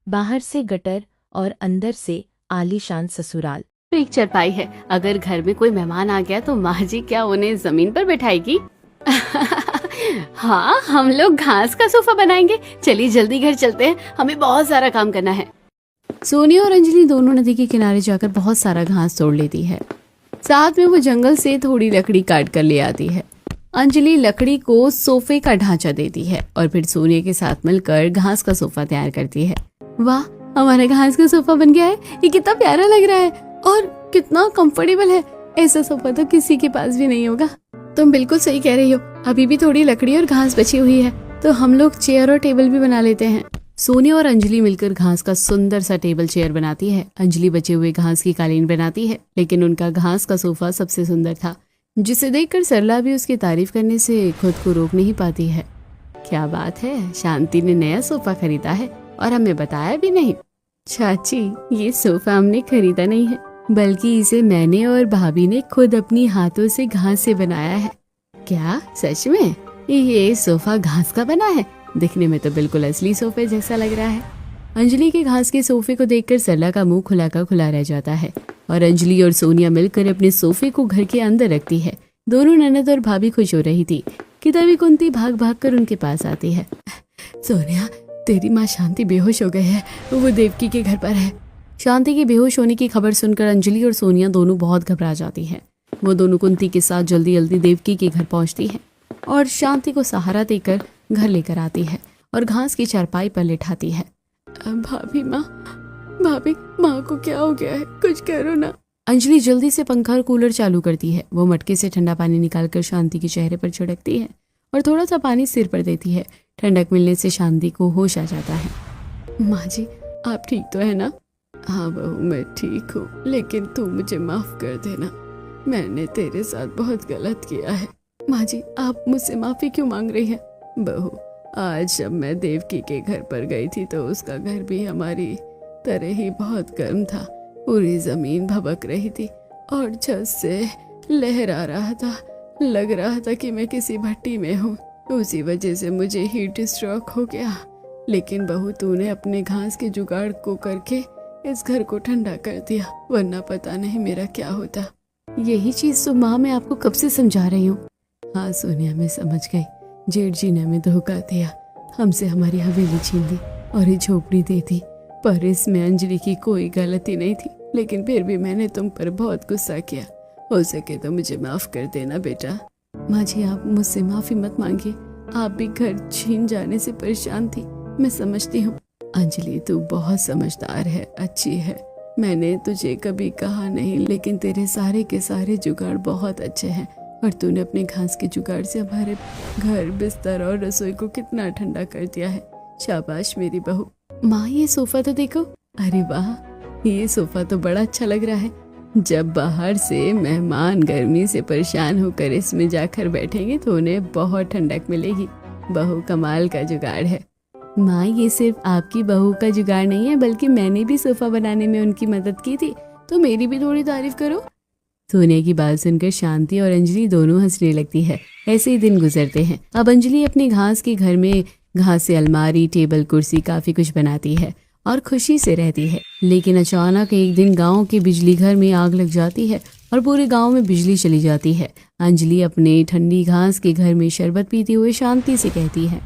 बाहर से गटर और अंदर से आलीशान ससुराल। तो एक चरपाई है, अगर घर में कोई मेहमान आ गया तो माँ जी क्या उन्हें जमीन पर बैठाएगी? हाँ, हम लोग घास का सोफा बनाएंगे। चलिए जल्दी घर चलते हैं, हमें बहुत सारा काम करना है। सोनिया और अंजलि दोनों नदी के किनारे जाकर बहुत सारा घास तोड़ लेती है। साथ में वो जंगल से थोड़ी लकड़ी काट कर ले आती है। अंजलि लकड़ी को सोफे का ढांचा देती है और फिर सोनिया के साथ मिलकर घास का सोफा तैयार करती है। वाह, हमारा घास का सोफा बन गया है। ये कितना प्यारा लग रहा है और कितना कंफर्टेबल है। ऐसा सोफा तो किसी के पास भी नहीं होगा। तुम बिल्कुल सही कह रही हो। अभी भी थोड़ी लकड़ी और घास बची हुई है, तो हम लोग चेयर और टेबल भी बना लेते हैं। सोनिया और अंजलि मिलकर घास का सुंदर सा टेबल चेयर बनाती है। अंजलि बचे हुए घास की कालीन बनाती है, लेकिन उनका घास का सोफा सबसे सुंदर था, जिसे देखकर सरला भी उसकी तारीफ करने से खुद को रोक नहीं पाती है। क्या बात है, शांति ने नया सोफा खरीदा है और हमें बताया भी नहीं। चाची, ये सोफा हमने खरीदा नहीं है, बल्कि इसे मैंने और भाभी ने खुद अपनी हाथों से घास से बनाया है। क्या सच में? ये सोफा घास का बना है? दिखने में तो बिल्कुल असली सोफे जैसा लग रहा है। अंजलि के घास के सोफे को देखकर सरला का मुंह खुला का खुला रह जाता है और अंजलि और सोनिया मिलकर अपने सोफे को घर के अंदर रखती है। दोनों ननद और भाभी खुश हो रही थी कि तभी कुंती भाग भाग कर उनके पास आती है। सोनिया, तेरी माँ शांति बेहोश हो गई है, वो देवकी के घर पर है। शांति के बेहोश होने की खबर सुनकर अंजलि और सोनिया दोनों बहुत घबरा जाती हैं। वो दोनों कुंती के साथ जल्दी जल्दी देवकी के घर पहुंचती हैं और शांति को सहारा देकर घर लेकर आती है और घास की चारपाई पर लिटाती है। भाभी माँ को क्या हो गया है? कुछ करो ना। अंजलि जल्दी से पंखा और कूलर चालू करती है। वो मटके से ठंडा पानी निकालकर शांति के चेहरे पर छिड़कती है और थोड़ा सा पानी सिर पर देती है। ठंडक मिलने से शांति को होश आ जाता है। माँ जी, आप ठीक तो है ना? हाँ बहू, मैं ठीक हूँ, लेकिन तू मुझे माफ कर देना। मैंने तेरे साथ बहुत गलत किया है। माँ जी, आप मुझसे माफी क्यों मांग रही हैं? बहू, आज जब मैं देवकी के घर पर गई थी तो उसका घर भी हमारी तरह ही बहुत गर्म था। पूरी जमीन भभक रही थी और छत से लहरा रहा था। लग रहा था कि मैं किसी भट्टी में हूँ। उसी वजह से मुझे हीट स्ट्रोक हो गया। लेकिन बहू, तूने अपने घास के जुगाड़ को करके इस घर को ठंडा कर दिया, वरना पता नहीं मेरा क्या होता। यही चीज तो माँ, मैं आपको कब से समझा रही हूँ। हाँ सोनिया, मैं समझ गई। जेठ जी ने हमें धोखा दिया, हमसे हमारी हवेली छीन ली और ये झोपड़ी दे दी। पर इसमें अंजलि की कोई गलती नहीं थी, लेकिन फिर भी मैंने तुम पर बहुत गुस्सा किया। हो सके तो मुझे माफ कर देना बेटा। माँ जी, आप मुझसे माफी मत मांगिए। आप भी घर छीन जाने से परेशान थी, मैं समझती हूँ। अंजलि, तू बहुत समझदार है, अच्छी है। मैंने तुझे कभी कहा नहीं, लेकिन तेरे सारे के सारे जुगाड़ बहुत अच्छे हैं और तूने अपने घास के जुगाड़ से हमारे घर, बिस्तर और रसोई को कितना ठंडा कर दिया है। शाबाश मेरी बहू। माँ, ये सोफा तो देखो। अरे वाह, ये सोफा तो बड़ा अच्छा लग रहा है। जब बाहर से मेहमान गर्मी से परेशान होकर इसमें जाकर बैठेंगे तो उन्हें बहुत ठंडक मिलेगी। बहू, कमाल का जुगाड़ है। माँ, ये सिर्फ आपकी बहू का जुगाड़ नहीं है, बल्कि मैंने भी सोफा बनाने में उनकी मदद की थी, तो मेरी भी थोड़ी तारीफ करो। सोनिया की बात सुनकर शांति और अंजलि दोनों हंसने लगती है। ऐसे ही दिन गुजरते हैं। अब अंजलि अपने घास के घर में घास से अलमारी, टेबल, कुर्सी, काफी कुछ बनाती है और खुशी से रहती है। लेकिन अचानक एक दिन गांव के बिजली घर में आग लग जाती है और पूरे गांव में बिजली चली जाती है। अंजलि अपने ठंडी घास के घर में शरबत पीते हुए शांति से कहती है,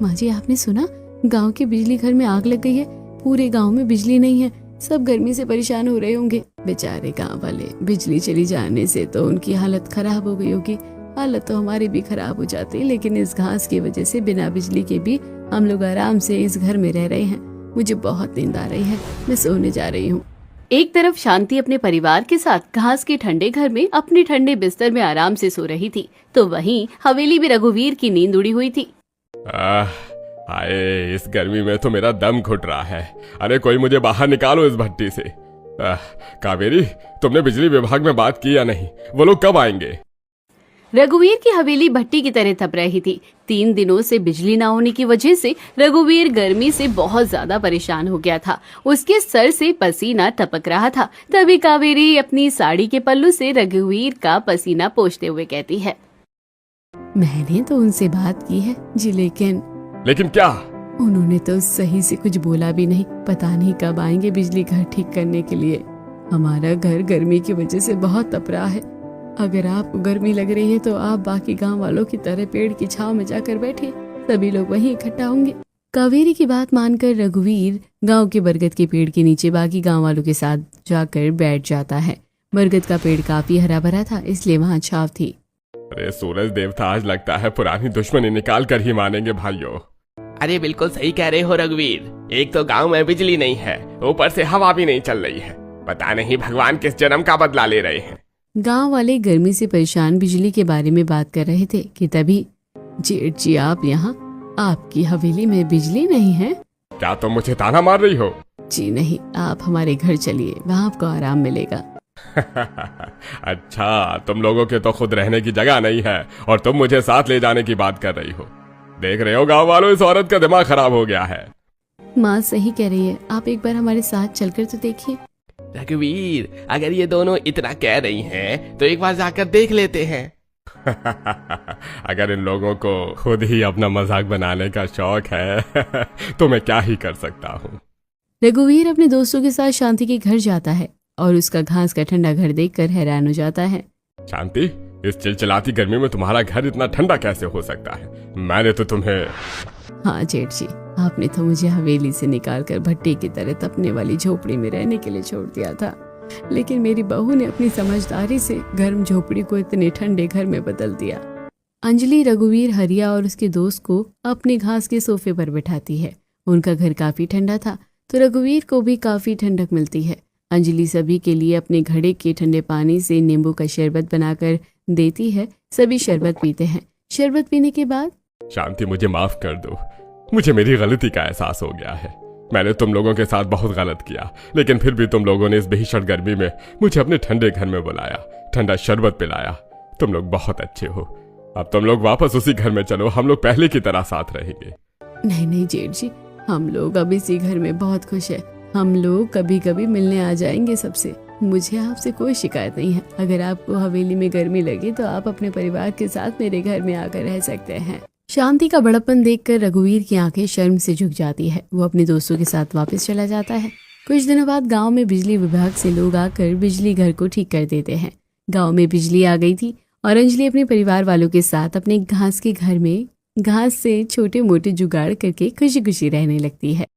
माँ जी, आपने सुना? गांव के बिजली घर में आग लग गई है। पूरे गांव में बिजली नहीं है, सब गर्मी से परेशान हो रहे होंगे। बेचारे गांव वाले, बिजली चली जाने से तो उनकी हालत खराब हो गई होगी। हालत तो हमारी भी खराब हो जाती, लेकिन इस घास की वजह से बिना बिजली के भी हम लोग आराम से इस घर में रह रहे हैं। मुझे बहुत नींद आ रही है, मैं सोने जा रही हूँ। एक तरफ शांति अपने परिवार के साथ घास के ठंडे घर में अपने ठंडे बिस्तर में आराम से सो रही थी, तो वहीं हवेली में रघुवीर की नींद उड़ी हुई थी। हाय, इस गर्मी में तो मेरा दम घुट रहा है। अरे कोई मुझे बाहर निकालो इस भट्टी से। कावेरी, तुमने बिजली विभाग में बात की या नहीं? वो लोग कब आएंगे? रघुवीर की हवेली भट्टी की तरह तप रही थी। 3 दिनों से बिजली न होने की वजह से रघुवीर गर्मी से बहुत ज्यादा परेशान हो गया था। उसके सर से पसीना टपक रहा था। तभी कावेरी अपनी साड़ी के पल्लू से रघुवीर का पसीना पोंछते हुए कहती है, मैंने तो उनसे बात की है जी, लेकिन क्या? उन्होंने तो सही से कुछ बोला भी नहीं। पता नहीं कब आएंगे बिजली घर ठीक करने के लिए। हमारा घर गर्मी की वजह से बहुत तप रहा है। अगर आपको गर्मी लग रही है तो आप बाकी गांव वालों की तरह पेड़ की छांव में जाकर बैठिए, सभी लोग वहीं इकट्ठा होंगे। कावेरी की बात मानकर रघुवीर गांव के बरगद के पेड़ के नीचे बाकी गांव वालों के साथ जाकर बैठ जाता है। बरगद का पेड़ काफी हरा भरा था, इसलिए वहाँ छांव थी। अरे सूरज देवता, आज लगता है पुरानी दुश्मनी निकाल कर ही मानेंगे भाइयों। अरे बिल्कुल सही कह रहे हो रघुवीर। एक तो गांव में बिजली नहीं है, ऊपर से हवा भी नहीं चल रही है। पता नहीं भगवान किस जन्म का बदला ले रहे हैं। गांव वाले गर्मी से परेशान बिजली के बारे में बात कर रहे थे कि तभी जेठ जी, आप यहाँ? आपकी हवेली में बिजली नहीं है? क्या तुम मुझे ताना मार रही हो? जी नहीं, आप हमारे घर चलिए, वहाँ आपको आराम मिलेगा। अच्छा, तुम लोगों के तो खुद रहने की जगह नहीं है और तुम मुझे साथ ले जाने की बात कर रही हो। देख रहे हो गांव वालों, इस औरत का दिमाग खराब हो गया है। माँ सही कह रही है, आप एक बार हमारे साथ चलकर तो देखिए। रघुवीर, अगर ये दोनों इतना कह रही हैं, तो एक बार जाकर देख लेते हैं। अगर इन लोगों को खुद ही अपना मजाक बनाने का शौक है तो मैं क्या ही कर सकता हूँ। रघुवीर अपने दोस्तों के साथ शांति के घर जाता है और उसका घास का ठंडा घर देखकर हैरान हो जाता है। शांति, इस चिलचिलाती गर्मी में तुम्हारा घर इतना ठंडा कैसे हो सकता है? मैंने तो तुम्हें... हाँ जेठ जी, आपने तो मुझे हवेली से निकाल कर भट्टी की तरह तपने वाली झोपड़ी में रहने के लिए छोड़ दिया था, लेकिन मेरी बहू ने अपनी समझदारी से गर्म झोपड़ी को इतने ठंडे घर में बदल दिया। अंजलि रघुवीर, हरिया और उसके दोस्त को अपने घास के सोफे पर बैठाती है। उनका घर काफी ठंडा था तो रघुवीर को भी काफी ठंडक मिलती है। अंजलि सभी के लिए अपने घड़े के ठंडे पानी से नींबू का शरबत बनाकर देती है। सभी शरबत पीते हैं। शरबत पीने के बाद, शांति, मुझे माफ कर दो। मुझे मेरी गलती का एहसास हो गया है। मैंने तुम लोगों के साथ बहुत गलत किया, लेकिन फिर भी तुम लोगों ने इस भीषण गर्मी में मुझे अपने ठंडे घर में बुलाया, ठंडा शरबत पिलाया। तुम लोग बहुत अच्छे हो। अब तुम लोग वापस उसी घर में चलो, हम लोग पहले की तरह साथ रहेंगे। नहीं नहीं जेठ जी, हम लोग अब इसी घर में बहुत खुश है। हम लोग कभी कभी मिलने आ जाएंगे सबसे। मुझे आपसे कोई शिकायत नहीं है। अगर आपको हवेली में गर्मी लगे तो आप अपने परिवार के साथ मेरे घर में आकर रह सकते हैं। शांति का बड़प्पन देखकर रघुवीर की आंखें शर्म से झुक जाती है। वो अपने दोस्तों के साथ वापस चला जाता है। कुछ दिनों बाद गांव में बिजली विभाग से लोग आकर बिजली घर को ठीक कर देते हैं। गांव में बिजली आ गई थी और अंजलि अपने परिवार वालों के साथ अपने घास के घर में घास से छोटे मोटे जुगाड़ करके खुशी खुशी रहने लगती है।